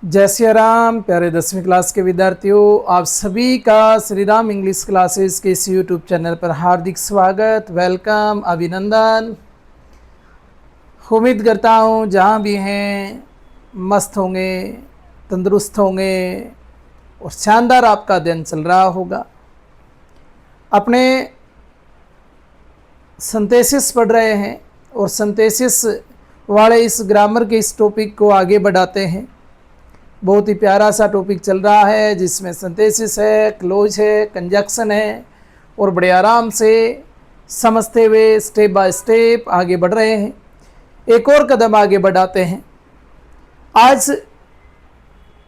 जय श्री राम। प्यारे 10वीं क्लास के विद्यार्थियों, आप सभी का श्री राम इंग्लिश क्लासेस के इस यूट्यूब चैनल पर हार्दिक स्वागत, वेलकम, अभिनंदन। उम्मीद करता हूँ जहाँ भी हैं मस्त होंगे, तंदुरुस्त होंगे और शानदार आपका दिन चल रहा होगा। अपने सिंथेसिस पढ़ रहे हैं और सिंथेसिस वाले इस ग्रामर के इस टॉपिक को आगे बढ़ाते हैं। बहुत ही प्यारा सा टॉपिक चल रहा है जिसमें सिंथेसिस है, क्लोज है, कंजक्शन है और बड़े आराम से समझते हुए स्टेप बाय स्टेप आगे बढ़ रहे हैं। एक और कदम आगे बढ़ाते हैं। आज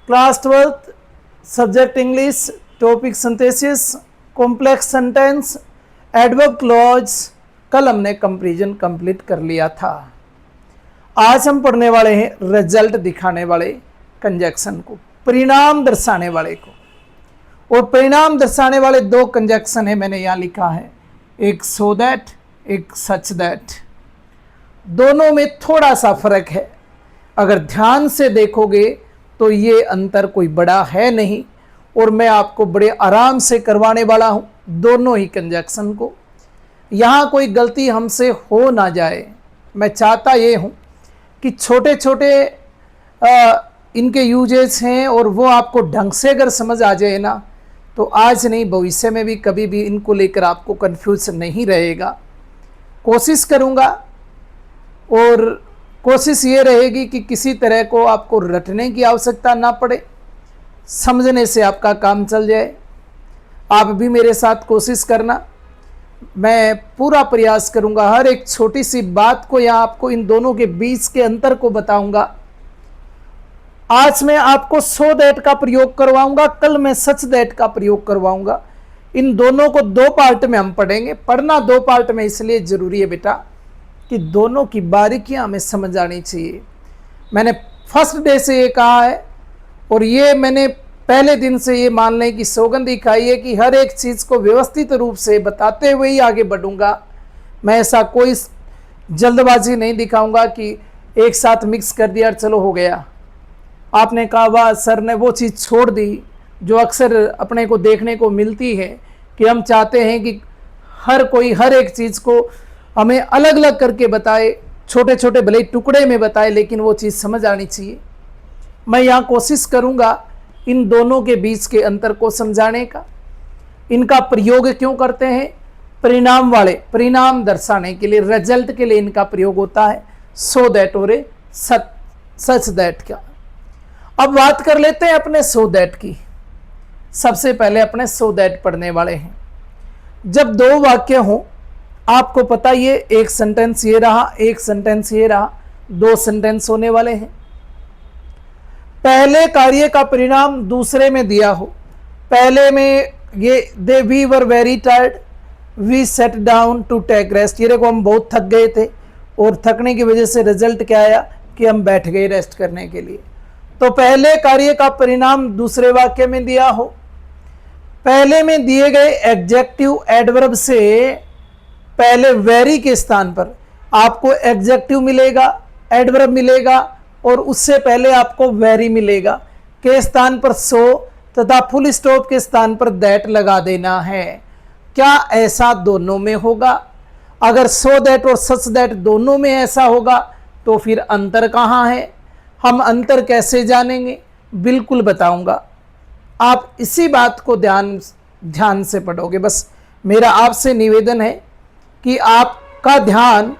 class 12 subject English, topic synthesis, complex sentence, adverb clause, कल हमने कंपैरिजन कंप्लीट कर लिया था। आज हम पढ़ने वाले हैं रिजल्ट दिखाने वाले कंजक्शन को, परिणाम दर्शाने वाले को। और परिणाम दर्शाने वाले दो कंजक्शन है, मैंने यहाँ लिखा है, एक सो दैट, एक सच दैट। दोनों में थोड़ा सा फर्क है। अगर ध्यान से देखोगे तो ये अंतर कोई बड़ा है नहीं और मैं आपको बड़े आराम से करवाने वाला हूँ दोनों ही कंजक्शन को। यहाँ कोई गलती हमसे हो ना जाए। मैं चाहता ये हूँ कि छोटे छोटे इनके यूजेस हैं और वो आपको ढंग से अगर समझ आ जाए ना तो आज नहीं भविष्य में भी कभी भी इनको लेकर आपको कंफ्यूज नहीं रहेगा। कोशिश करूँगा और कोशिश ये रहेगी कि किसी तरह को आपको रटने की आवश्यकता ना पड़े, समझने से आपका काम चल जाए। आप भी मेरे साथ कोशिश करना। मैं पूरा प्रयास करूँगा, हर एक छोटी सी बात को या आपको इन दोनों के बीच के अंतर को बताऊँगा। आज मैं आपको सो दैट का प्रयोग करवाऊंगा, कल मैं सच दैट का प्रयोग करवाऊंगा। इन दोनों को दो पार्ट में हम पढ़ेंगे। पढ़ना दो पार्ट में इसलिए जरूरी है बेटा कि दोनों की बारीकियां हमें समझ आनी चाहिए। मैंने फर्स्ट डे से ये कहा है और ये मैंने पहले दिन से ये मानने की सौगंध खाई है कि हर एक चीज़ को व्यवस्थित रूप से बताते हुए ही आगे बढ़ूंगा। मैं ऐसा कोई जल्दबाजी नहीं दिखाऊंगा कि एक साथ मिक्स कर दिया और चलो हो गया। आपने कहा वाह सर ने वो चीज़ छोड़ दी जो अक्सर अपने को देखने को मिलती है कि हम चाहते हैं कि हर कोई हर एक चीज़ को हमें अलग अलग करके बताए, छोटे छोटे भले टुकड़े में बताए, लेकिन वो चीज़ समझ आनी चाहिए। मैं यहाँ कोशिश करूँगा इन दोनों के बीच के अंतर को समझाने का। इनका प्रयोग क्यों करते हैं? परिणाम वाले, परिणाम दर्शाने के लिए, रिजल्ट के लिए इनका प्रयोग होता है सो दैट और सच दैट का। अब बात कर लेते हैं अपने सो दैट की। सबसे पहले अपने सो दैट पढ़ने वाले हैं। जब दो वाक्य हों, आपको पता ये एक सेंटेंस ये रहा, एक सेंटेंस ये रहा, दो सेंटेंस होने वाले हैं। पहले कार्य का परिणाम दूसरे में दिया हो। पहले में ये they we were very tired, we set down to take rest. ये देखो हम बहुत थक गए थे और थकने की वजह से रिजल्ट क्या आया कि हम बैठ गए रेस्ट करने के लिए। तो पहले कार्य का परिणाम दूसरे वाक्य में दिया हो। पहले में दिए गए एडजेक्टिव एडवर्ब से पहले वेरी के स्थान पर आपको एडजेक्टिव मिलेगा, एडवर्ब मिलेगा और उससे पहले आपको वेरी मिलेगा। के स्थान पर सो तथा फुल स्टॉप के स्थान पर दैट लगा देना है। क्या ऐसा दोनों में होगा? अगर सो दैट और सच दैट दोनों में ऐसा होगा तो फिर अंतर कहाँ है? हम अंतर कैसे जानेंगे? बिल्कुल बताऊंगा। आप इसी बात को ध्यान से पढ़ोगे। बस मेरा आपसे निवेदन है कि आपका ध्यान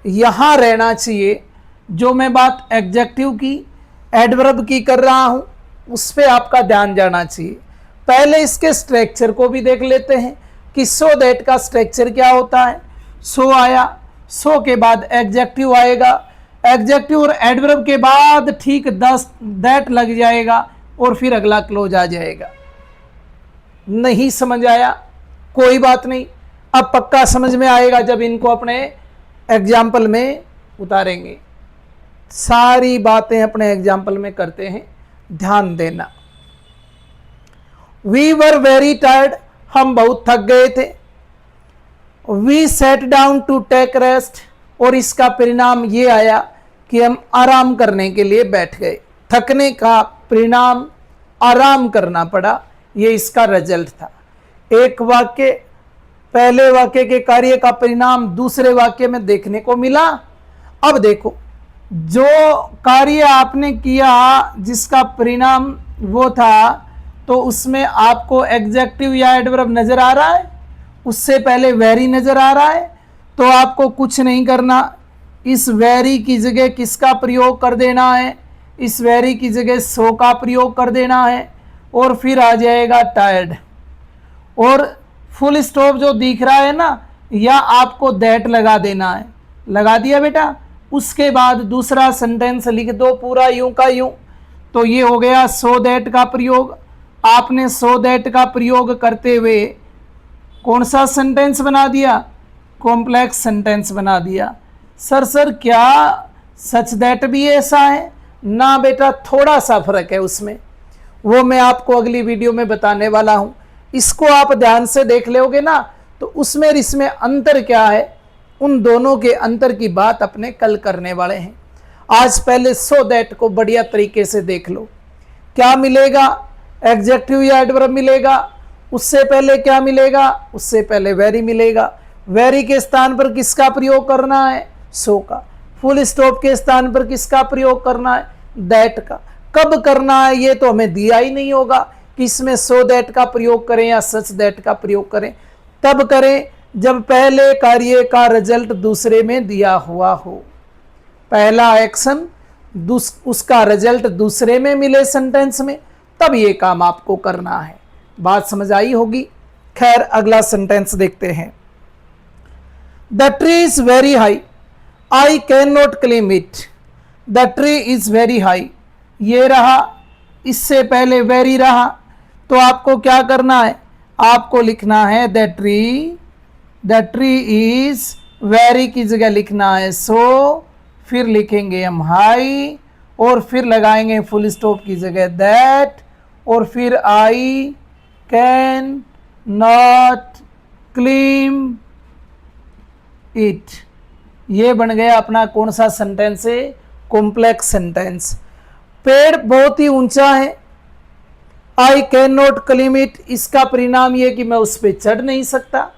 यहाँ रहना चाहिए। जो मैं बात एडजेक्टिव की, एडवर्ब की कर रहा हूँ, उस पर आपका ध्यान जाना चाहिए। पहले इसके स्ट्रक्चर को भी देख लेते हैं कि सो दैट का स्ट्रक्चर क्या होता है। सो आया, सो के बाद एडजेक्टिव आएगा, एडजेक्टिव और एडवर्ब के बाद ठीक 10 दैट लग जाएगा और फिर अगला क्लोज आ जाएगा। नहीं समझ आया? कोई बात नहीं, अब पक्का समझ में आएगा जब इनको अपने एग्जाम्पल में उतारेंगे। सारी बातें अपने एग्जाम्पल में करते हैं, ध्यान देना। वी वर वेरी टायर्ड, हम बहुत थक गए थे। We set down to take rest, और इसका परिणाम ये आया कि हम आराम करने के लिए बैठ गए, थकने का परिणाम आराम करना पड़ा, ये इसका रिजल्ट था। एक वाक्य, पहले वाक्य के कार्य का परिणाम दूसरे वाक्य में देखने को मिला। अब देखो, जो कार्य आपने किया जिसका परिणाम वो था, तो उसमें आपको एडजेक्टिव या एडवर्ब नजर आ रहा है, उससे पहले वेरी नजर आ रहा है, तो आपको कुछ नहीं करना, इस वेरी की जगह किसका प्रयोग कर देना है, इस वेरी की जगह सो का प्रयोग कर देना है, और फिर आ जाएगा टायर्ड। और फुल स्टॉप जो दिख रहा है ना, या आपको दैट लगा देना है, लगा दिया बेटा। उसके बाद दूसरा सेंटेंस लिख दो पूरा यूं का यूं। तो ये हो गया सो दैट का प्रयोग। आपने सो दैट का प्रयोग करते हुए कौन सा सेंटेंस बना दिया, कॉम्प्लेक्स सेंटेंस बना दिया। सर क्या सच दैट भी ऐसा है? ना बेटा, थोड़ा सा फर्क है उसमें, वो मैं आपको अगली वीडियो में बताने वाला हूं। इसको आप ध्यान से देख लोगे ना, तो उसमें इसमें अंतर क्या है, उन दोनों के अंतर की बात अपने कल करने वाले हैं। आज पहले सो दैट को बढ़िया तरीके से देख लो। क्या मिलेगा, एडजेक्टिव या एडवर्ब मिलेगा। उससे पहले क्या मिलेगा, उससे पहले वेरी मिलेगा। वेरी के स्थान पर किसका प्रयोग करना है, सो का। फुल स्टॉप के स्थान पर किसका प्रयोग करना है, दैट का। कब करना है ये तो हमें दिया ही नहीं होगा कि इसमें सो दैट का प्रयोग करें या सच दैट का प्रयोग करें। तब करें जब पहले कार्य का रिजल्ट दूसरे में दिया हुआ हो। पहला एक्शन उसका रिजल्ट दूसरे में मिले सेंटेंस में, तब ये काम आपको करना है। बात समझ आई होगी। खैर, अगला सेंटेंस देखते हैं। The tree is very high, I can not claim it. The tree is very high, ये रहा, इससे पहले वेरी रहा, तो आपको क्या करना है, आपको लिखना है द ट्री इज वेरी की जगह लिखना है सो, फिर लिखेंगे हम हाई, और फिर लगाएंगे फुल स्टॉप की जगह दैट, और फिर आई कैन नॉट क्लेम इट। ये बन गया अपना कौन सा सेंटेंस है, कॉम्प्लेक्स सेंटेंस। पेड़ बहुत ही ऊंचा है, आई कैन नॉट क्लेम इट, इसका परिणाम ये कि मैं उस पर चढ़ नहीं सकता।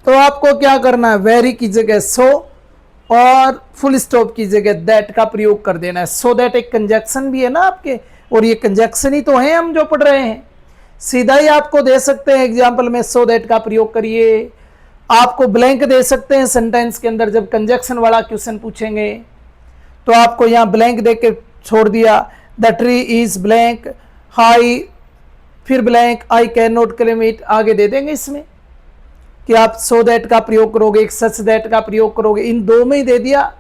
तो आपको क्या करना है, वेरी की जगह सो और फुल स्टॉप की जगह दैट का प्रयोग कर देना है। सो दैट एक कंजक्शन भी है ना आपके, और ये कंजक्शन ही तो है हम जो पढ़ रहे हैं। सीधा ही आपको दे सकते हैं एग्जाम्पल में सो दैट का प्रयोग करिए, आपको ब्लैंक दे सकते हैं सेंटेंस के अंदर जब कंजक्शन वाला क्वेश्चन पूछेंगे, तो आपको यहाँ ब्लैंक दे के छोड़ दिया, the tree is blank high, फिर blank I can not claim it, आगे दे देंगे इसमें कि आप सो दैट का प्रयोग करोगे, एक सच दैट का प्रयोग करोगे। इन दो में ही दे दिया,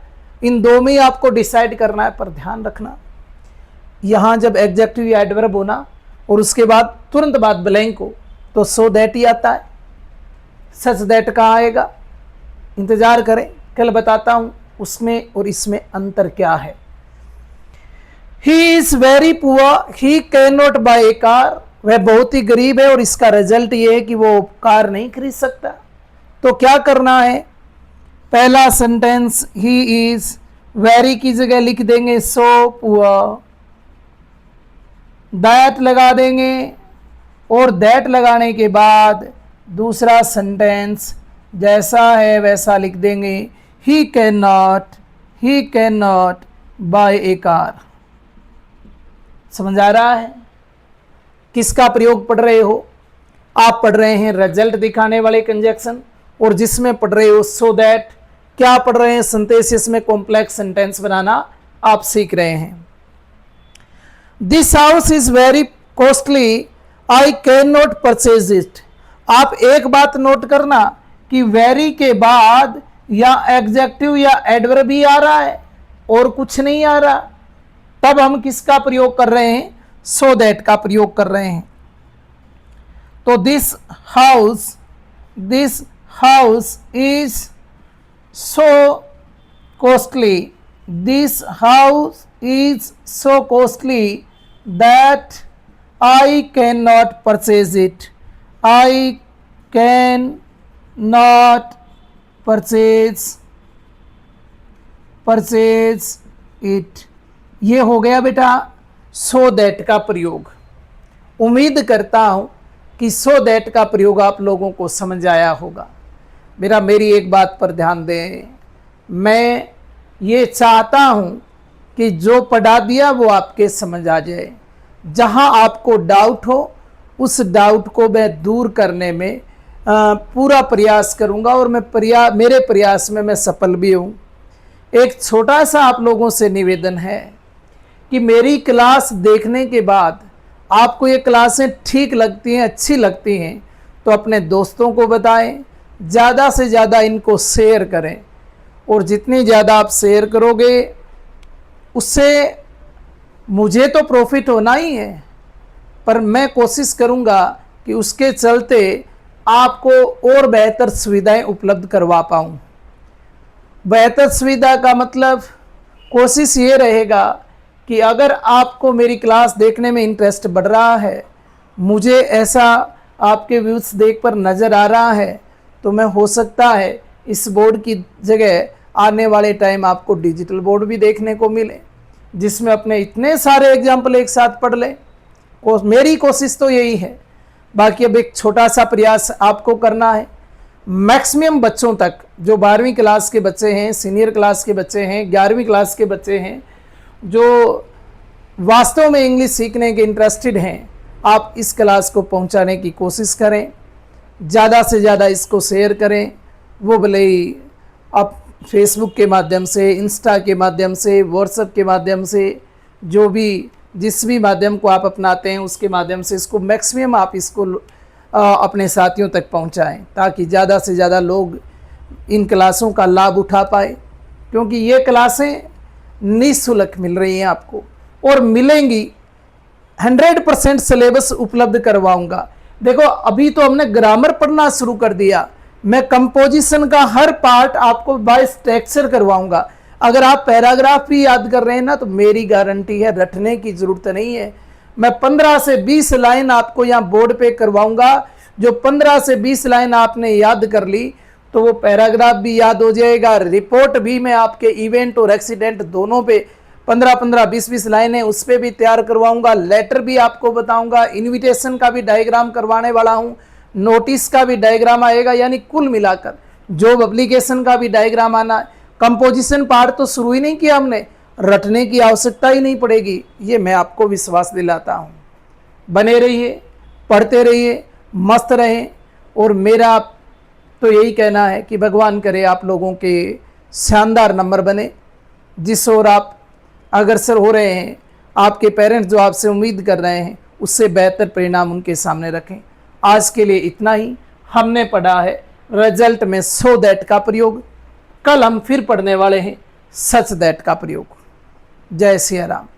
इन दो में ही आपको डिसाइड करना है। पर ध्यान रखना, यहां जब एडजेक्टिव या एडवर्ब होना और उसके बाद तुरंत बाद ब्लैंक हो, तो सो दैट ही आता है, सच दैट कहाँ आएगा। इंतजार करें, कल बताता हूं उसमें और इसमें अंतर क्या है। He is very poor, he can not buy a car, वह बहुत ही गरीब है और इसका रिजल्ट ये है कि वो कार नहीं खरीद सकता। तो क्या करना है, पहला सेंटेंस ही इज वेरी की जगह लिख देंगे सो पुअर, दैट लगा देंगे, और दैट लगाने के बाद दूसरा सेंटेंस जैसा है वैसा लिख देंगे, he can not buy a car. समझ आ रहा है किसका प्रयोग पढ़ रहे हो? आप पढ़ रहे हैं रिजल्ट दिखाने वाले कंजक्शन, और जिसमें पढ़ रहे हो सो दैट, क्या पढ़ रहे हैं, सिंथेसिस में कॉम्प्लेक्स सेंटेंस बनाना आप सीख रहे हैं। This house is very costly, I can not purchase it. आप एक बात नोट करना कि वेरी के बाद या एडजेक्टिव या एडवर्ब भी आ रहा है और कुछ नहीं आ रहा, तब हम किसका प्रयोग कर रहे हैं, सो दैट का प्रयोग कर रहे हैं। तो this house is so costly, this house is so costly that I can not purchase it, I can not purchase purchase it. ये हो गया बेटा सो दैट का प्रयोग। उम्मीद करता हूँ कि सो दैट का प्रयोग आप लोगों को समझ आया होगा। मेरी एक बात पर ध्यान दें, मैं ये चाहता हूँ कि जो पढ़ा दिया वो आपके समझ आ जाए। जहाँ आपको डाउट हो उस डाउट को मैं दूर करने में पूरा प्रयास करूँगा और मेरे प्रयास में मैं सफल भी हूँ। एक छोटा सा आप लोगों से निवेदन है कि मेरी क्लास देखने के बाद आपको ये क्लासें ठीक लगती हैं, अच्छी लगती हैं, तो अपने दोस्तों को बताएं, ज़्यादा से ज़्यादा इनको शेयर करें। और जितनी ज़्यादा आप शेयर करोगे उससे मुझे तो प्रॉफिट होना ही है, पर मैं कोशिश करूँगा कि उसके चलते आपको और बेहतर सुविधाएं उपलब्ध करवा पाऊँ। बेहतर सुविधा का मतलब कोशिश ये रहेगा कि अगर आपको मेरी क्लास देखने में इंटरेस्ट बढ़ रहा है, मुझे ऐसा आपके व्यूज़ देख पर नज़र आ रहा है, तो मैं हो सकता है इस बोर्ड की जगह आने वाले टाइम आपको डिजिटल बोर्ड भी देखने को मिले, जिसमें अपने इतने सारे एग्जाम्पल एक साथ पढ़ लें। और मेरी कोशिश तो यही है। बाकी अब एक छोटा सा प्रयास आपको करना है। मैक्सिमम बच्चों तक, जो 12वीं क्लास के बच्चे हैं, सीनियर क्लास के बच्चे हैं, 11वीं क्लास के बच्चे हैं, जो वास्तव में इंग्लिश सीखने के इंटरेस्टेड हैं, आप इस क्लास को पहुंचाने की कोशिश करें। ज़्यादा से ज़्यादा इसको शेयर करें। वो भले ही आप फेसबुक के माध्यम से, इंस्टा के माध्यम से, व्हाट्सएप के माध्यम से, जो भी जिस भी माध्यम को आप अपनाते हैं उसके माध्यम से इसको मैक्सिमम आप इसको अपने साथियों तक पहुंचाएं, ताकि ज़्यादा से ज़्यादा लोग इन क्लासों का लाभ उठा पाए। क्योंकि ये क्लासें निःशुल्क मिल रही हैं आपको और मिलेंगी। 100% सिलेबस उपलब्ध करवाऊंगा। देखो अभी तो हमने ग्रामर पढ़ना शुरू कर दिया, मैं कंपोजिशन का हर पार्ट आपको बाय स्ट्रक्चर करवाऊंगा। अगर आप पैराग्राफ भी याद कर रहे हैं ना, तो मेरी गारंटी है रटने की ज़रूरत नहीं है। मैं 15 से 20 लाइन आपको यहाँ बोर्ड पे करवाऊंगा। जो 15 से 20 लाइन आपने याद कर ली तो वो पैराग्राफ भी याद हो जाएगा। रिपोर्ट भी मैं आपके इवेंट और एक्सीडेंट दोनों पे 15-15, 20-20 लाइनें उस पर भी तैयार करवाऊंगा। लेटर भी आपको बताऊंगा, इन्विटेशन का भी डायग्राम करवाने वाला हूँ, नोटिस का भी डायग्राम आएगा, यानी कुल मिलाकर जॉब एप्लीकेशन का भी डायग्राम आना। कंपोजिशन पार्ट तो शुरू ही नहीं किया हमने, रटने की आवश्यकता ही नहीं पड़ेगी, ये मैं आपको विश्वास दिलाता हूँ। बने रहिए, पढ़ते रहिए, मस्त रहें। और मेरा तो यही कहना है कि भगवान करे आप लोगों के शानदार नंबर बने, जिस ओर आप अग्रसर हो रहे हैं, आपके पेरेंट्स जो आपसे उम्मीद कर रहे हैं उससे बेहतर परिणाम उनके सामने रखें। आज के लिए इतना ही। हमने पढ़ा है रिजल्ट में सो दैट का प्रयोग। कल हम फिर पढ़ने वाले हैं सच दैट का प्रयोग। जय सिया राम।